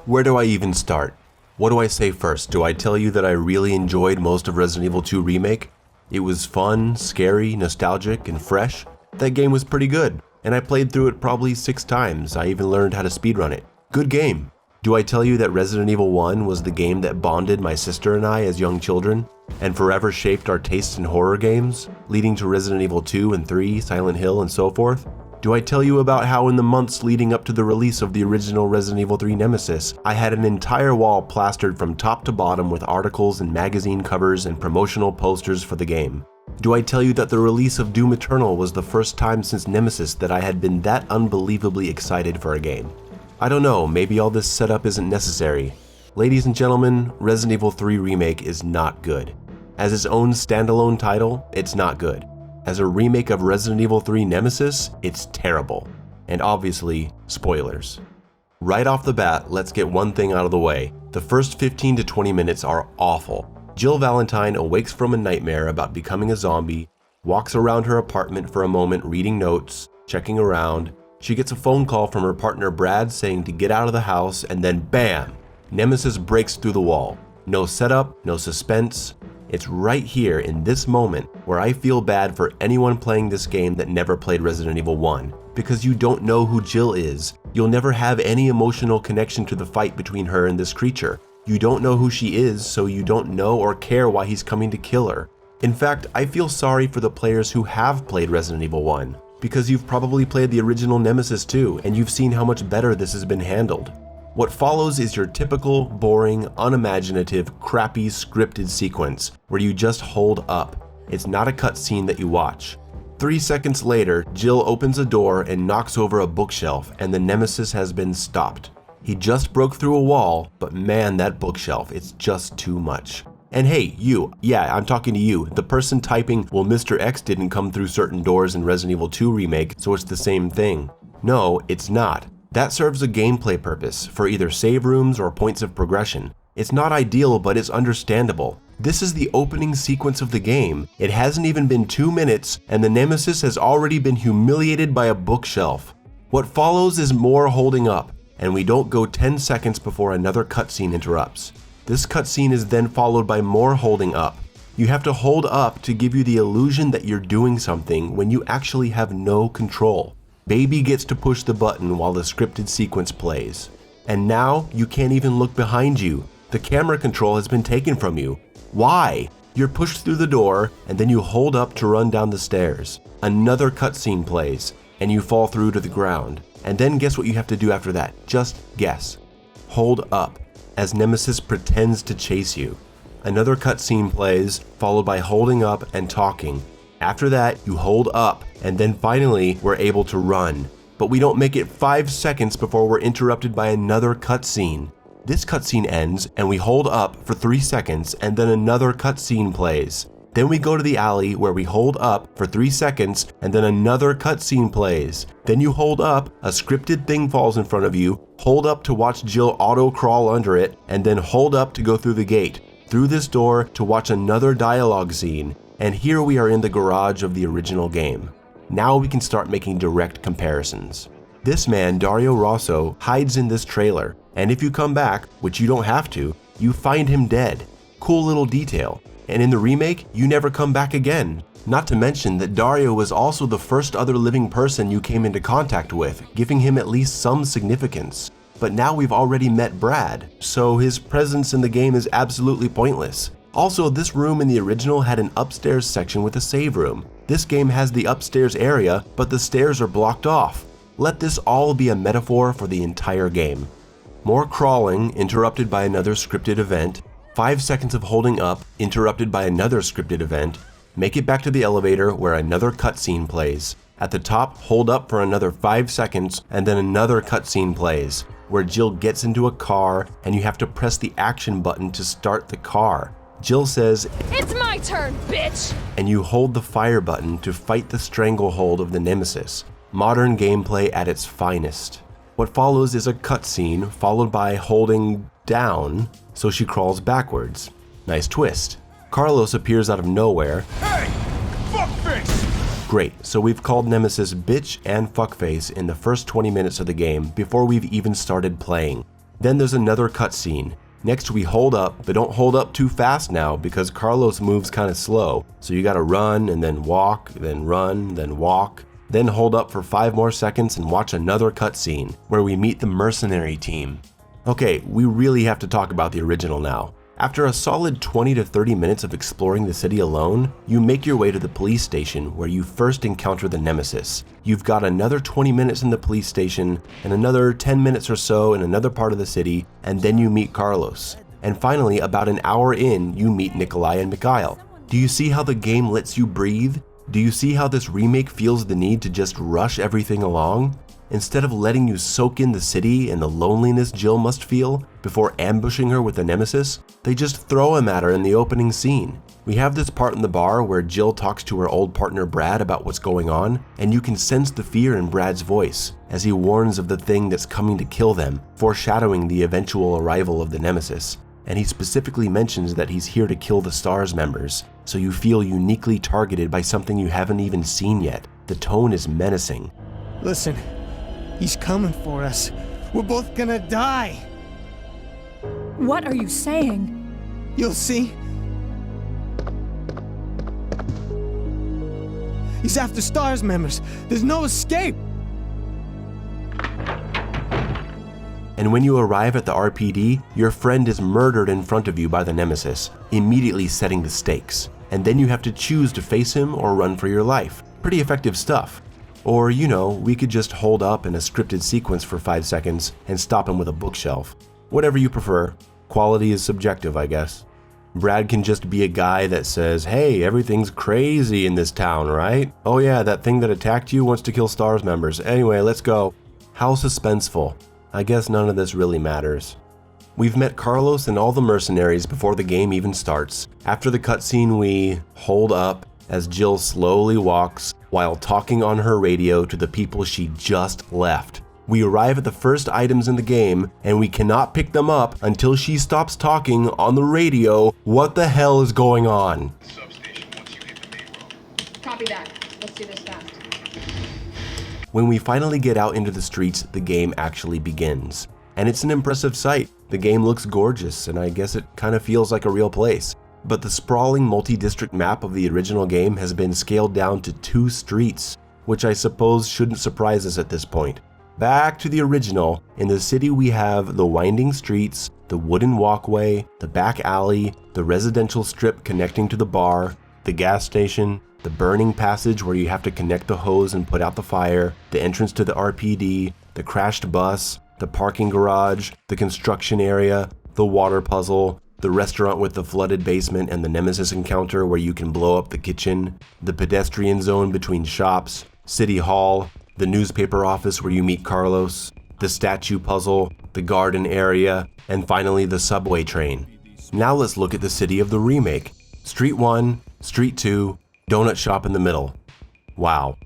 Where do I even start? What do I say first? Do I tell you that I really enjoyed most of Resident Evil 2 Remake? It was fun, scary, nostalgic, and fresh. That game was pretty good, and I played through it probably 6 times. I even learned how to speedrun it. Good game. Do I tell you that Resident Evil 1 was the game that bonded my sister and I as young children, and forever shaped our tastes in horror games, leading to Resident Evil 2 and 3, Silent Hill, and so forth? Do I tell you about how in the months leading up to the release of the original Resident Evil 3 Nemesis, I had an entire wall plastered from top to bottom with articles and magazine covers and promotional posters for the game? Do I tell you that the release of Doom Eternal was the first time since Nemesis that I had been that unbelievably excited for a game? I don't know, maybe all this setup isn't necessary. Ladies and gentlemen, Resident Evil 3 Remake is not good. As its own standalone title, it's not good. As a remake of Resident Evil 3 Nemesis, it's terrible. And obviously, spoilers. Right off the bat, let's get one thing out of the way. The first 15 to 20 minutes are awful. Jill Valentine awakes from a nightmare about becoming a zombie, walks around her apartment for a moment reading notes, checking around. She gets a phone call from her partner Brad saying to get out of the house, and then BAM! Nemesis breaks through the wall. No setup, no suspense. It's right here in this moment where I feel bad for anyone playing this game that never played Resident Evil 1, because you don't know who Jill is. You'll never have any emotional connection to the fight between her and this creature. You don't know who she is, so you don't know or care why he's coming to kill her. In fact, I feel sorry for the players who have played Resident Evil 1, because you've probably played the original Nemesis too, and you've seen how much better this has been handled. What follows is your typical, boring, unimaginative, crappy scripted sequence where you just hold up. It's not a cutscene that you watch. 3 seconds later, Jill opens a door and knocks over a bookshelf, and the Nemesis has been stopped. He just broke through a wall, but man, that bookshelf, it's just too much. And hey, you, yeah, I'm talking to you, the person typing, well, Mr. X didn't come through certain doors in Resident Evil 2 Remake, so it's the same thing. No, it's not. That serves a gameplay purpose for either save rooms or points of progression. It's not ideal, but it's understandable. This is the opening sequence of the game. It hasn't even been 2 minutes, and the Nemesis has already been humiliated by a bookshelf. What follows is more holding up, and we don't go 10 seconds before another cutscene interrupts. This cutscene is then followed by more holding up. You have to hold up to give you the illusion that you're doing something when you actually have no control. Baby gets to push the button while the scripted sequence plays. And now you can't even look behind you. The camera control has been taken from you. Why? You're pushed through the door and then you hold up to run down the stairs. Another cutscene plays and you fall through to the ground. And then guess what you have to do after that? Just guess. Hold up as Nemesis pretends to chase you. Another cutscene plays, followed by holding up and talking. After that, you hold up, and then finally, we're able to run. But we don't make it 5 seconds before we're interrupted by another cutscene. This cutscene ends, and we hold up for 3 seconds, and then another cutscene plays. Then we go to the alley where we hold up for 3 seconds, and then another cutscene plays. Then you hold up, a scripted thing falls in front of you, hold up to watch Jill auto-crawl under it, and then hold up to go through the gate, through this door to watch another dialogue scene. And here we are in the garage of the original game. Now we can start making direct comparisons. This man, Dario Rosso, hides in this trailer, and if you come back, which you don't have to, you find him dead. Cool little detail. And in the remake, you never come back again. Not to mention that Dario was also the first other living person you came into contact with, giving him at least some significance. But now we've already met Brad, so his presence in the game is absolutely pointless. Also, this room in the original had an upstairs section with a save room. This game has the upstairs area, but the stairs are blocked off. Let this all be a metaphor for the entire game. More crawling, interrupted by another scripted event. 5 seconds of holding up, interrupted by another scripted event. Make it back to the elevator where another cutscene plays. At the top, hold up for another 5 seconds, and then another cutscene plays, where Jill gets into a car and you have to press the action button to start the car. Jill says, "It's my turn, bitch!" And you hold the fire button to fight the stranglehold of the Nemesis. Modern gameplay at its finest. What follows is a cutscene followed by holding down, so she crawls backwards. Nice twist. Carlos appears out of nowhere. Hey! Fuckface! Great, so we've called Nemesis bitch and fuckface in the first 20 minutes of the game before we've even started playing. Then there's another cutscene. Next we hold up, but don't hold up too fast now because Carlos moves kind of slow. So you gotta run and then walk, then run, then walk. Then hold up for 5 more seconds and watch another cutscene where we meet the mercenary team. Okay, we really have to talk about the original now. After a solid 20 to 30 minutes of exploring the city alone, you make your way to the police station where you first encounter the Nemesis. You've got another 20 minutes in the police station and another 10 minutes or so in another part of the city, and then you meet Carlos. And finally, about an hour in, you meet Nikolai and Mikhail. Do you see how the game lets you breathe? Do you see how this remake feels the need to just rush everything along? Instead of letting you soak in the city and the loneliness Jill must feel before ambushing her with the Nemesis, they just throw him at her in the opening scene. We have this part in the bar where Jill talks to her old partner Brad about what's going on, and you can sense the fear in Brad's voice as he warns of the thing that's coming to kill them, foreshadowing the eventual arrival of the Nemesis. And he specifically mentions that he's here to kill the STARS members, so you feel uniquely targeted by something you haven't even seen yet. The tone is menacing. Listen. He's coming for us. We're both gonna die. What are you saying? You'll see. He's after STARS members. There's no escape. And when you arrive at the RPD, your friend is murdered in front of you by the Nemesis, immediately setting the stakes. And then you have to choose to face him or run for your life. Pretty effective stuff. Or, we could just hold up in a scripted sequence for 5 seconds and stop him with a bookshelf. Whatever you prefer. Quality is subjective, I guess. Brad can just be a guy that says, hey, everything's crazy in this town, right? Oh yeah, that thing that attacked you wants to kill STARS members. Anyway, let's go. How suspenseful. I guess none of this really matters. We've met Carlos and all the mercenaries before the game even starts. After the cutscene, we hold up as Jill slowly walks while talking on her radio to the people she just left. We arrive at the first items in the game, and we cannot pick them up until she stops talking on the radio. What the hell is going on? Substation once you hit the main road. Copy that. Let's do this fast. When we finally get out into the streets, the game actually begins. And it's an impressive sight. The game looks gorgeous, and I guess it kind of feels like a real place. But the sprawling multi-district map of the original game has been scaled down to 2 streets, which I suppose shouldn't surprise us at this point. Back to the original, in the city we have the winding streets, the wooden walkway, the back alley, the residential strip connecting to the bar, the gas station, the burning passage where you have to connect the hose and put out the fire, the entrance to the RPD, the crashed bus, the parking garage, the construction area, the water puzzle, the restaurant with the flooded basement and the Nemesis encounter where you can blow up the kitchen, the pedestrian zone between shops, City Hall, the newspaper office where you meet Carlos, the statue puzzle, the garden area, and finally the subway train. Now let's look at the city of the remake. Street 1, Street 2, donut shop in the middle. Wow.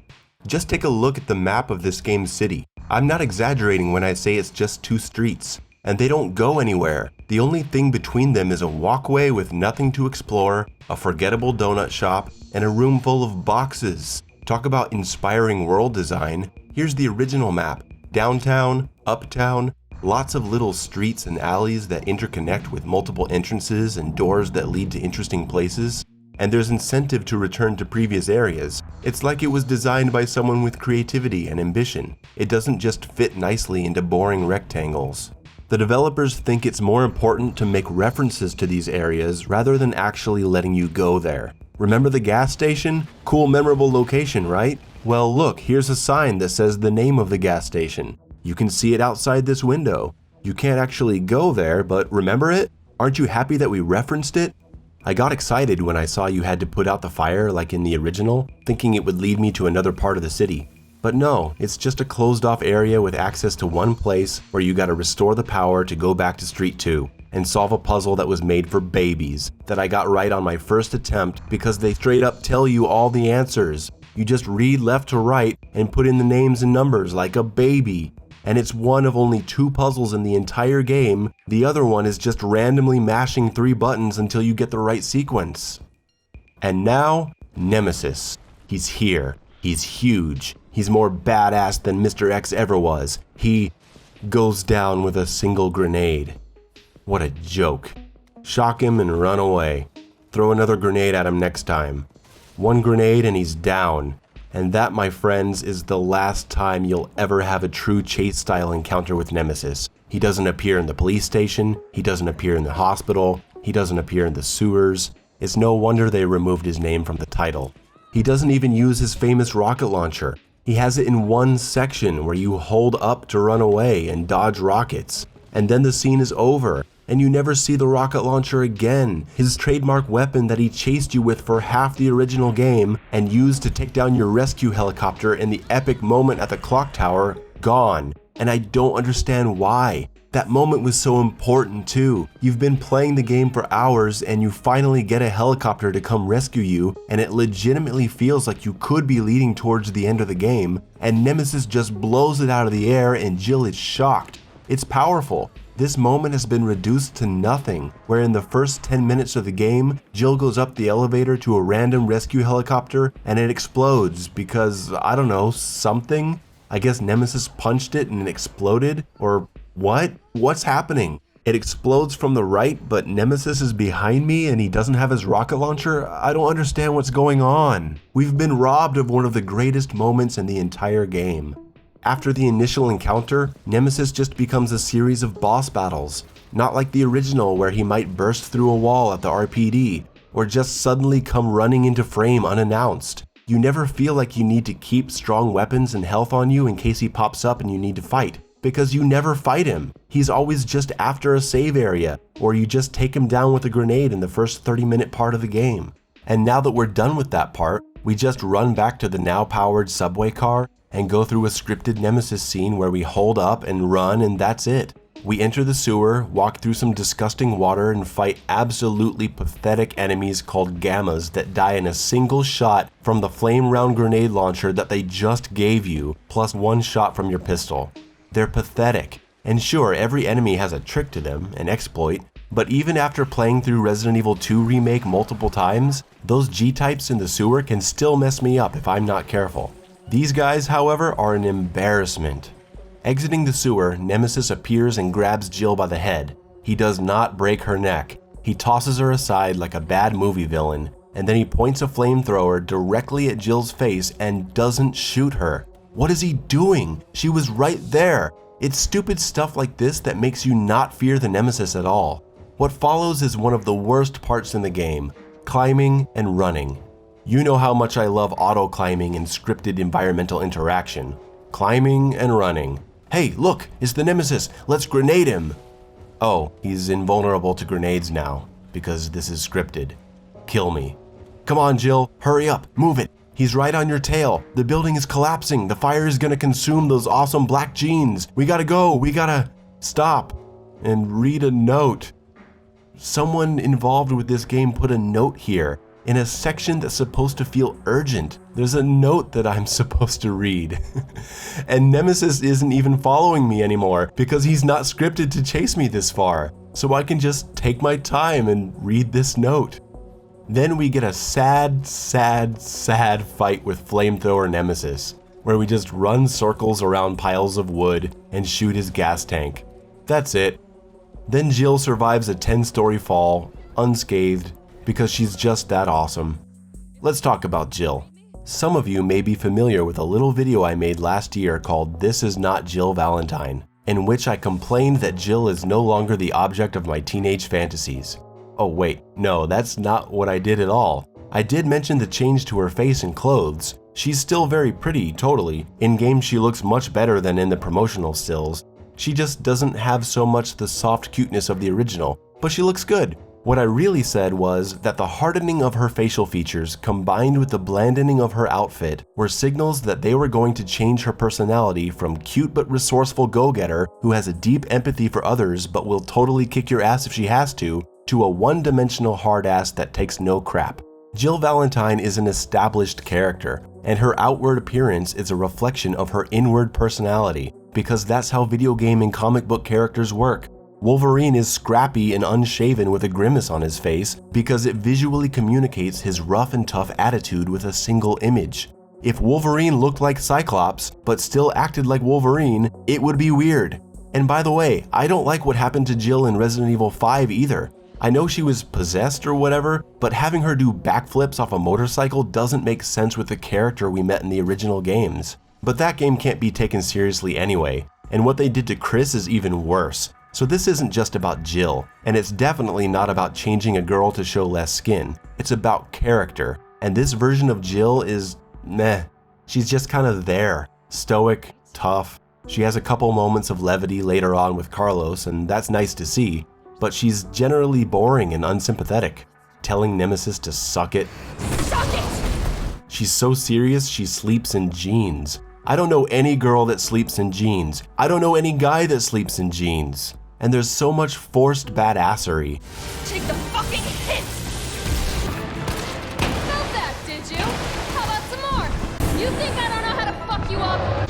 Just take a look at the map of this game's city. I'm not exaggerating when I say it's just 2 streets. And they don't go anywhere. The only thing between them is a walkway with nothing to explore, a forgettable donut shop, and a room full of boxes. Talk about inspiring world design. Here's the original map. Downtown, uptown, lots of little streets and alleys that interconnect with multiple entrances and doors that lead to interesting places. And there's incentive to return to previous areas. It's like it was designed by someone with creativity and ambition. It doesn't just fit nicely into boring rectangles. The developers think it's more important to make references to these areas rather than actually letting you go there. Remember the gas station? Cool, memorable location, right? Well, look, here's a sign that says the name of the gas station. You can see it outside this window. You can't actually go there, but remember it? Aren't you happy that we referenced it? I got excited when I saw you had to put out the fire like in the original, thinking it would lead me to another part of the city. But no, it's just a closed off area with access to one place where you gotta restore the power to go back to Street 2 and solve a puzzle that was made for babies that I got right on my first attempt because they straight up tell you all the answers. You just read left to right and put in the names and numbers like a baby. And it's one of only 2 puzzles in the entire game. The other one is just randomly mashing 3 buttons until you get the right sequence. And now, Nemesis. He's here. He's huge. He's more badass than Mr. X ever was. goes down with a single grenade. What a joke. Shock him and run away. Throw another grenade at him next time. One grenade and he's down. And that, my friends, is the last time you'll ever have a true chase-style encounter with Nemesis. He doesn't appear in the police station, he doesn't appear in the hospital, he doesn't appear in the sewers. It's no wonder they removed his name from the title. He doesn't even use his famous rocket launcher. He has it in one section where you hold up to run away and dodge rockets. And then the scene is over, and you never see the rocket launcher again, his trademark weapon that he chased you with for half the original game and used to take down your rescue helicopter in the epic moment at the clock tower, gone. And I don't understand why. That moment was so important too. You've been playing the game for hours and you finally get a helicopter to come rescue you, and it legitimately feels like you could be leading towards the end of the game, and Nemesis just blows it out of the air and Jill is shocked. It's powerful. This moment has been reduced to nothing, where in the first 10 minutes of the game, Jill goes up the elevator to a random rescue helicopter and it explodes because, I don't know, something? I guess Nemesis punched it and it exploded? Or what? What's happening? It explodes from the right, but Nemesis is behind me and he doesn't have his rocket launcher? I don't understand what's going on. We've been robbed of one of the greatest moments in the entire game. After the initial encounter, Nemesis just becomes a series of boss battles, not like the original where he might burst through a wall at the RPD, or just suddenly come running into frame unannounced. You never feel like you need to keep strong weapons and health on you in case he pops up and you need to fight, because you never fight him. He's always just after a save area, or you just take him down with a grenade in the first 30-minute part of the game. And now that we're done with that part, we just run back to the now-powered subway car and go through a scripted Nemesis scene where we hold up and run, and that's it. We enter the sewer, walk through some disgusting water, and fight absolutely pathetic enemies called Gammas that die in a single shot from the flame round grenade launcher that they just gave you, plus one shot from your pistol. They're pathetic. And sure, every enemy has a trick to them, an exploit, but even after playing through Resident Evil 2 Remake multiple times, those G-types in the sewer can still mess me up if I'm not careful. These guys, however, are an embarrassment. Exiting the sewer, Nemesis appears and grabs Jill by the head. He does not break her neck. He tosses her aside like a bad movie villain, and then he points a flamethrower directly at Jill's face and doesn't shoot her. What is he doing? She was right there. It's stupid stuff like this that makes you not fear the Nemesis at all. What follows is one of the worst parts in the game, climbing and running. You know how much I love auto-climbing and scripted environmental interaction. Climbing and running. Hey, look, it's the Nemesis. Let's grenade him. Oh, he's invulnerable to grenades now, because this is scripted. Kill me. Come on, Jill, hurry up, move it. He's right on your tail. The building is collapsing. The fire is gonna consume those awesome black jeans. We gotta go, we gotta stop and read a note. Someone involved with this game put a note here in a section that's supposed to feel urgent. There's a note that I'm supposed to read. And Nemesis isn't even following me anymore because he's not scripted to chase me this far. So I can just take my time and read this note. Then we get a sad fight with Flamethrower Nemesis, where we just run circles around piles of wood and shoot his gas tank. That's it. Then Jill survives a 10-story fall, unscathed, because she's just that awesome. Let's talk about Jill. Some of you may be familiar with a little video I made last year called This Is Not Jill Valentine, in which I complained that Jill is no longer the object of my teenage fantasies. Oh wait, no, that's not what I did at all. I did mention the change to her face and clothes. She's still very pretty, totally. In game she looks much better than in the promotional stills. She just doesn't have so much the soft cuteness of the original, but she looks good. What I really said was that the hardening of her facial features combined with the blandening of her outfit were signals that they were going to change her personality from cute but resourceful go-getter who has a deep empathy for others but will totally kick your ass if she has to a one-dimensional hard ass that takes no crap. Jill Valentine is an established character, and her outward appearance is a reflection of her inward personality, because that's how video game and comic book characters work. Wolverine is scrappy and unshaven with a grimace on his face because it visually communicates his rough and tough attitude with a single image. If Wolverine looked like Cyclops but still acted like Wolverine, it would be weird. And by the way, I don't like what happened to Jill in Resident Evil 5 either. I know she was possessed or whatever, but having her do backflips off a motorcycle doesn't make sense with the character we met in the original games. But that game can't be taken seriously anyway, and what they did to Chris is even worse. So this isn't just about Jill, and it's definitely not about changing a girl to show less skin. It's about character, and this version of Jill is meh. She's just kind of there, stoic, tough. She has a couple moments of levity later on with Carlos, and that's nice to see, but she's generally boring and unsympathetic, telling Nemesis to suck it. Suck it! She's so serious she sleeps in jeans. I don't know any girl that sleeps in jeans. I don't know any guy that sleeps in jeans. And there's so much forced badassery. Take the fucking hit! Felt that, did you? How about some more? You think I don't know how to fuck you up?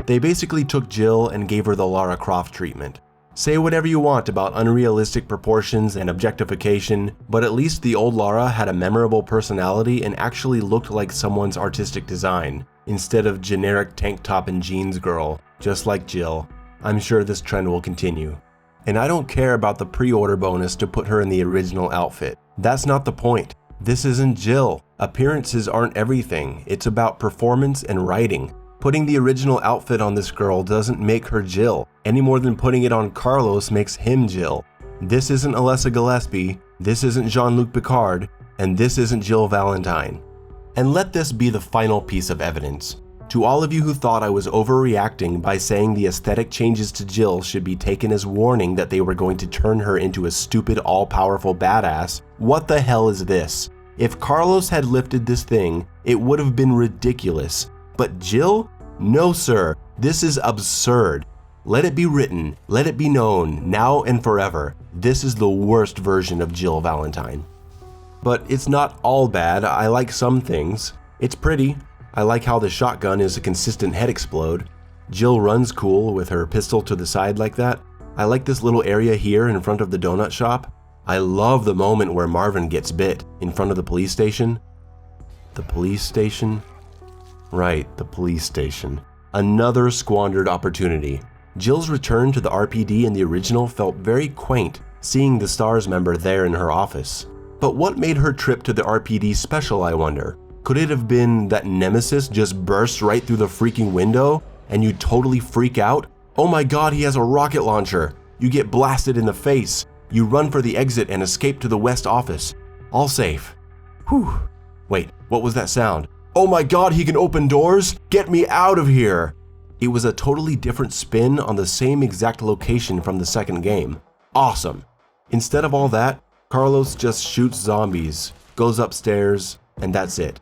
They basically took Jill and gave her the Lara Croft treatment. Say whatever you want about unrealistic proportions and objectification, but at least the old Lara had a memorable personality and actually looked like someone's artistic design, instead of generic tank top and jeans girl, just like Jill. I'm sure this trend will continue. And I don't care about the pre-order bonus to put her in the original outfit. That's not the point. This isn't Jill. Appearances aren't everything. It's about performance and writing. Putting the original outfit on this girl doesn't make her Jill, any more than putting it on Carlos makes him Jill. This isn't Alessa Gillespie, this isn't Jean-Luc Picard, and this isn't Jill Valentine. And let this be the final piece of evidence. To all of you who thought I was overreacting by saying the aesthetic changes to Jill should be taken as warning that they were going to turn her into a stupid all-powerful badass, what the hell is this? If Carlos had lifted this thing, it would have been ridiculous. But Jill? No sir, this is absurd. Let it be written, let it be known, now and forever, this is the worst version of Jill Valentine. But it's not all bad. I like some things. It's pretty. I like how the shotgun is a consistent head explode. Jill runs cool with her pistol to the side like that. I like this little area here in front of the donut shop. I love the moment where Marvin gets bit in front of the police station. The police station? Right, the police station. Another squandered opportunity. Jill's return to the RPD in the original felt very quaint, seeing the STARS member there in her office. But what made her trip to the RPD special, I wonder? Could it have been that Nemesis just bursts right through the freaking window and you totally freak out? Oh my god, he has a rocket launcher. You get blasted in the face. You run for the exit and escape to the West office. All safe. Whew. Wait, what was that sound? Oh my god, he can open doors? Get me out of here! It was a totally different spin on the same exact location from the second game. Awesome. Instead of all that, Carlos just shoots zombies, goes upstairs, and that's it.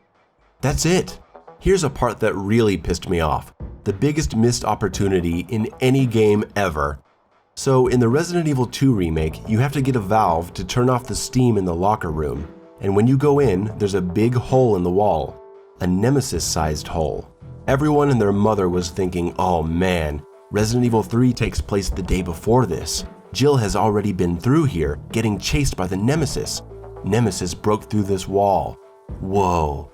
That's it. Here's a part that really pissed me off. The biggest missed opportunity in any game ever. So in the Resident Evil 2 remake, you have to get a valve to turn off the steam in the locker room. And when you go in, there's a big hole in the wall. A Nemesis-sized hole. Everyone and their mother was thinking, oh man, Resident Evil 3 takes place the day before this. Jill has already been through here, getting chased by the Nemesis. Nemesis broke through this wall. Whoa.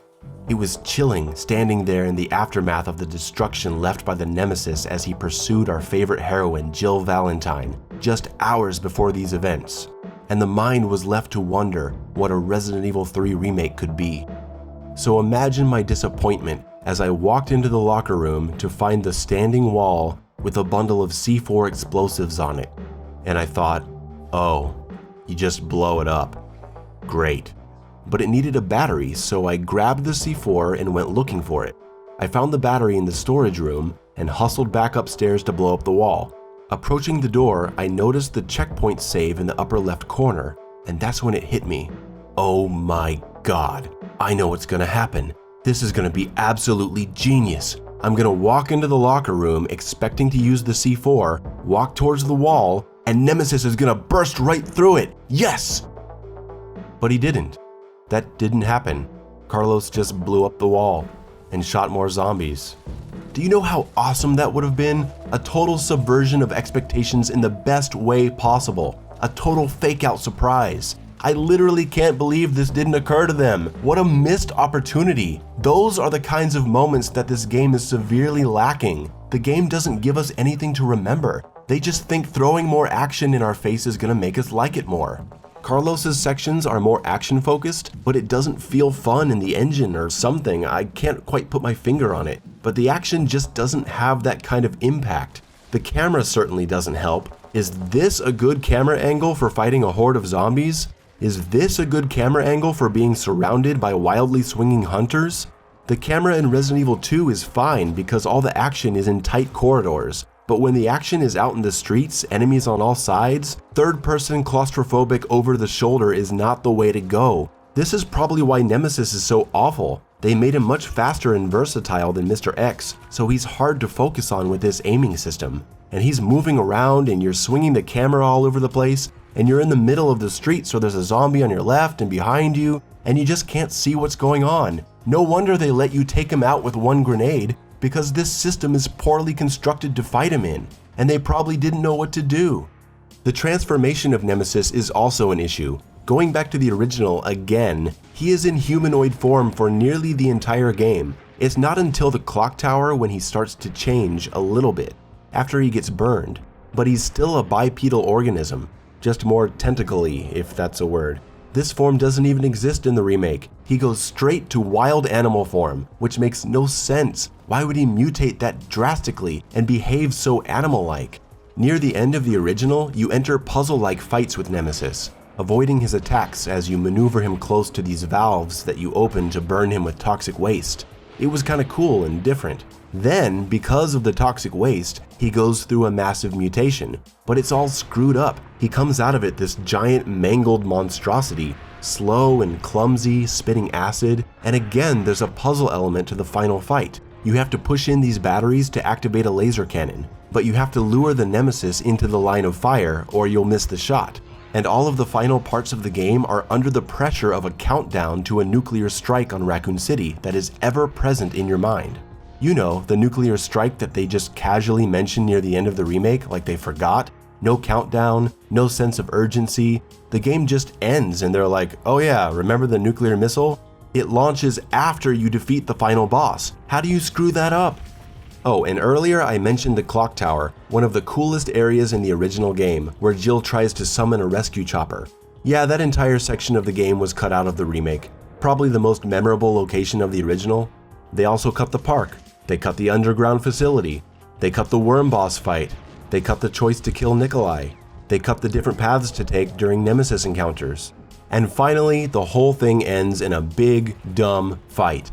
It was chilling standing there in the aftermath of the destruction left by the Nemesis as he pursued our favorite heroine, Jill Valentine, just hours before these events. And the mind was left to wonder what a Resident Evil 3 remake could be. So imagine my disappointment as I walked into the locker room to find the standing wall with a bundle of C4 explosives on it. And I thought, oh, you just blow it up. Great. But it needed a battery, so I grabbed the C4 and went looking for it. I found the battery in the storage room and hustled back upstairs to blow up the wall. Approaching the door, I noticed the checkpoint save in the upper left corner, and that's when it hit me. Oh my god. I know what's gonna happen. This is gonna be absolutely genius. I'm gonna walk into the locker room expecting to use the C4, walk towards the wall, and Nemesis is gonna burst right through it. Yes! But he didn't. That didn't happen. Carlos just blew up the wall and shot more zombies. Do you know how awesome that would have been? A total subversion of expectations in the best way possible. A total fake-out surprise. I literally can't believe this didn't occur to them. What a missed opportunity. Those are the kinds of moments that this game is severely lacking. The game doesn't give us anything to remember. They just think throwing more action in our face is gonna make us like it more. Carlos's sections are more action-focused, but it doesn't feel fun in the engine or something. I can't quite put my finger on it. But the action just doesn't have that kind of impact. The camera certainly doesn't help. Is this a good camera angle for fighting a horde of zombies? Is this a good camera angle for being surrounded by wildly swinging hunters? The camera in Resident Evil 2 is fine because all the action is in tight corridors. But when the action is out in the streets, enemies on all sides, third-person claustrophobic over the shoulder is not the way to go. This is probably why Nemesis is so awful. They made him much faster and versatile than Mr. X, so he's hard to focus on with this aiming system. And he's moving around and you're swinging the camera all over the place, and you're in the middle of the street so there's a zombie on your left and behind you, and you just can't see what's going on. No wonder they let you take him out with one grenade, because this system is poorly constructed to fight him in, and they probably didn't know what to do. The transformation of Nemesis is also an issue. Going back to the original again, he is in humanoid form for nearly the entire game. It's not until the clock tower when he starts to change a little bit, after he gets burned, but he's still a bipedal organism, just more tentacly, if that's a word. This form doesn't even exist in the remake. He goes straight to wild animal form, which makes no sense. Why would he mutate that drastically and behave so animal-like? Near the end of the original, you enter puzzle-like fights with Nemesis, avoiding his attacks as you maneuver him close to these valves that you open to burn him with toxic waste. It was kinda cool and different. Then, because of the toxic waste, he goes through a massive mutation, but it's all screwed up. He comes out of it this giant mangled monstrosity, slow and clumsy, spitting acid, and again there's a puzzle element to the final fight. You have to push in these batteries to activate a laser cannon, but you have to lure the Nemesis into the line of fire or you'll miss the shot. And all of the final parts of the game are under the pressure of a countdown to a nuclear strike on Raccoon City that is ever present in your mind. You know, the nuclear strike that they just casually mention near the end of the remake like they forgot. No countdown, no sense of urgency. The game just ends and they're like, oh yeah, remember the nuclear missile? It launches after you defeat the final boss. How do you screw that up? Oh, and earlier I mentioned the clock tower, one of the coolest areas in the original game, where Jill tries to summon a rescue chopper. Yeah, that entire section of the game was cut out of the remake. Probably the most memorable location of the original. They also cut the park. They cut the underground facility. They cut the worm boss fight. They cut the choice to kill Nikolai. They cut the different paths to take during Nemesis encounters. And finally, the whole thing ends in a big, dumb fight,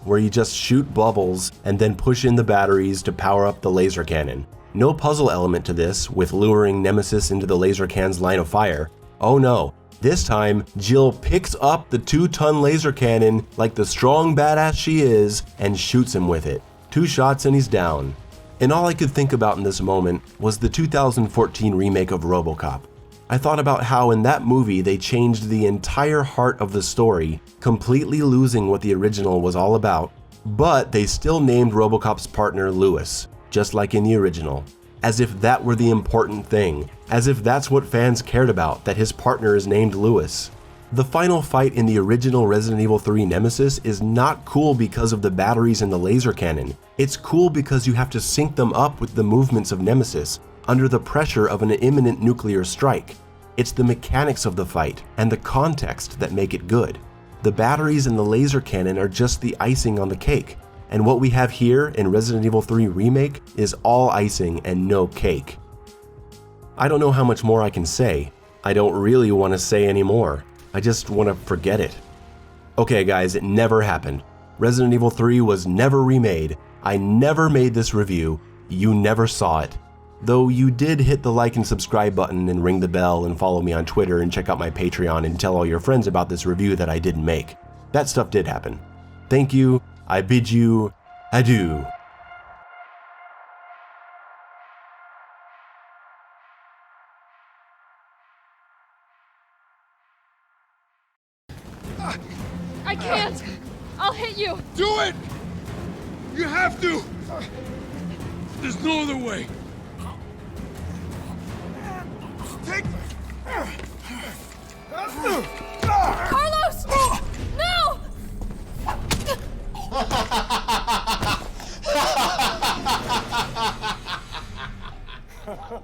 where you just shoot bubbles and then push in the batteries to power up the laser cannon. No puzzle element to this, with luring Nemesis into the laser can's line of fire. Oh no, this time, Jill picks up the 2-ton laser cannon like the strong badass she is and shoots him with it. 2 shots and he's down. And all I could think about in this moment was the 2014 remake of RoboCop. I thought about how in that movie they changed the entire heart of the story, completely losing what the original was all about, but they still named RoboCop's partner Lewis, just like in the original, as if that were the important thing, as if that's what fans cared about, that his partner is named Lewis. The final fight in the original Resident Evil 3 Nemesis is not cool because of the batteries and the laser cannon. It's cool because you have to sync them up with the movements of Nemesis, under the pressure of an imminent nuclear strike. It's the mechanics of the fight and the context that make it good. The batteries and the laser cannon are just the icing on the cake, and what we have here in Resident Evil 3 Remake is all icing and no cake. I don't know how much more I can say. I don't really want to say anymore. I just want to forget it. Okay guys, it never happened. Resident Evil 3 was never remade. I never made this review. You never saw it. Though you did hit the like and subscribe button and ring the bell and follow me on Twitter and check out my Patreon and tell all your friends about this review that I didn't make. That stuff did happen. Thank you. I bid you adieu. I can't! I'll hit you! Do it! You have to! There's no other way. Take... Carlos! No!